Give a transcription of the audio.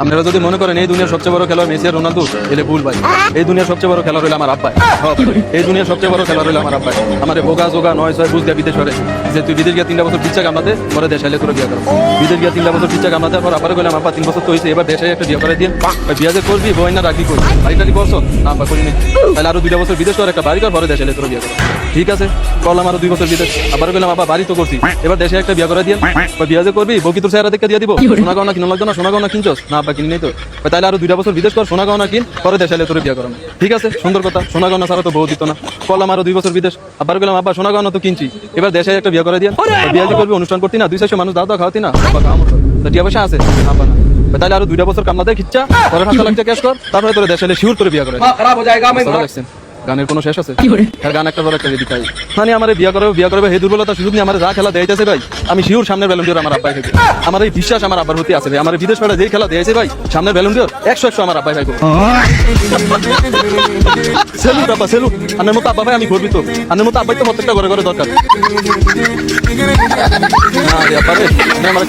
আপনারা যদি মনে করেন এই দুনিয়ার সবচেয়ে বড় খেলোয়াড় মেসি আর রোনালদো, এলে ভুল ভাই। এই দুনিয়ার সবচেয়ে বড় খেলোয়াড় হলো আমার আব্বাই। এই দুনিয়ার সবচেয়ে বড় খেলোয়াড় হলো আমার আব্বাই। আমার বোগা জোগা 9-6 বুঝ দিয়া বিদেশ হরে যে তুই বিদেশ গিয়া 3 বছর পিচ্ছা কামাতে পরে দেশে এলে তোর বিয়া করো। বিদেশ গিয়া 3 বছর পিচ্ছা কামাতে পর আবার কইলাম আব্বা 3 বছর তো হইছে, এবার দেশে একটা বিয়া করে দিন। ভাই বিয়া যে করবি বই না রাখবি কই? বাড়িটালি করছো না আব্বা করিনি। তাহলে আরো 2 বছর বিদেশ কর, একটা বাড়ি কর, পরে দেশে এলে তোর বিয়া করো। ঠিক আছে, করলাম আরো 2 বছর বিদেশ। আবার কইলাম আব্বা বাড়ি তো করছি, এবার দেশে একটা বিয়া করে দিন। বিয়া যে করবি বকি তোর চেহারা দেখে দিয়ে দিব। সোনা গহনা কিনা লাগতো না, সোনা গহনা কিনছস না আব্বা কিনি নাই তো। তাহলে আরো 2 বছর বিদেশ কর, সোনা গহনা কিন, পরে দেশে এলে তোর বিয়া করাম। ঠিক আছে, সুন্দর কথা। সোনা গহনা ছাড়া তো বউ দিত না। করলাম আরো 2 বছর বিদেশ। আবার গেলাম আব্বা সোনা গহনা তো কিনছি, এবার দেশে একটা বিয়া করে দিয়ে। বিয়া যে করবি অনুষ্ঠান করতি না, 200 মানুষ দাওয়া খাওয়াতি না, আব্বা খাওয়া মতো টিয়া পয়সা আছে আব্বা না। তাহলে আরো 2 বছর কামলাতে খিচ্ছা, পরে 5 লাখ টাকা ক্যাশ কর, তারপরে তোর দেশে এলে শিওর তোর বিয়া করে। গানের কোনো শেষ আছে? গান একটা বড় একটা রেডি খাই মানে আমার বিয়া করবে হে দুর্বলতা সুযোগ নিয়ে আমার যা খেলা দিয়েছে ভাই, আমি শিওর সামনের ভ্যালেন্টিয়ার আমার আব্বাই থেকে। আমার এই বিশ্বাস আমার আব্বার প্রতি আছে ভাই। আমার বিদেশ পাড়া যেই খেলা দিয়েছে ভাই, সামনের ভ্যালেন্টিয়ার 100 আমার আব্বাই ভাই। সেলুট আব্বা সেলুট। আনের মতো আব্বা ভাই আমি গর্বিত। আনের মতো আব্বাই তো প্রত্যেকটা ঘরে ঘরে দরকার। না রে আব্বা রে, আমার